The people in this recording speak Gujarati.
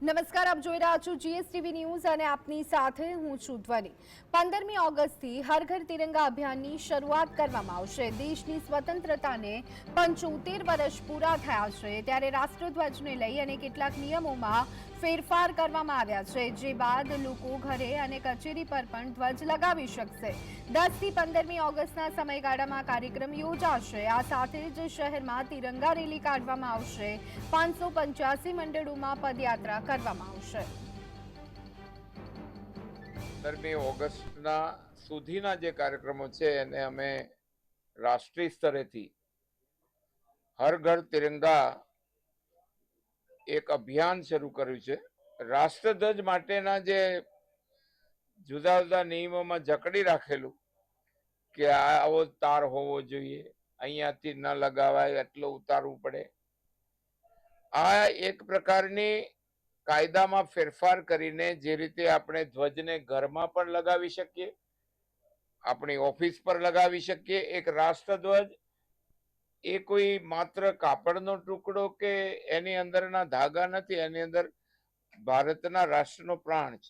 નમસ્કાર, આપ જોઈ રહ્યા છો જીએસટીવી ન્યૂઝ અને આપની સાથે હું છું ધ્વની। 15મી ઓગસ્ટથી હર ઘર તિરંગા અભિયાનની શરૂઆત કરવામાં આવશે। દેશની સ્વતંત્રતાને 75 વર્ષ પૂરા થયા છે, ત્યારે રાષ્ટ્રધ્વજને લઈ અને કેટલાક નિયમોમાં ફેરફાર કરવામાં આવ્યા છે, જે બાદ લોકો ઘરે અને કચેરી પર પણ ધ્વજ લગાવી શકશે। 10થી 15મી ઓગસ્ટના સમયગાળામાં કાર્યક્રમ યોજાશે। આ સાથે જ શહેરમાં તિરંગા રેલી કાઢવામાં આવશે। 585 મંડળોમાં પદયાત્રા કરવામાં આવશે। 15મી ઓગસ્ટના સુધીના જે કાર્યક્રમો છે એને અમે રાષ્ટ્રીય સ્તરેથી હર ઘર તિરંગા એક અભિયાન શરૂ કર્યું છે। રાષ્ટ્રધ્વજ માટેના જે જુદા જુદા નિયમોમાં જકડી રાખેલું કે આવો તાર હોવો જોઈએ, અહીંયાથી ન લગાવાય, એટલો ઉતારવું પડે, આ એક પ્રકારની કાયદામાં ફેરફાર કરીને જે રીતે આપણે ધ્વજને ઘરમાં પણ લગાવી શકીએ, આપણી ઓફિસ પર લગાવી શકીએ। એક રાષ્ટ્રધ્વજ એ કોઈ માત્ર કાપડનો ટુકડો કે એની અંદરના ધાગા નથી, એની અંદર ભારતના રાષ્ટ્રનો પ્રાણ છે।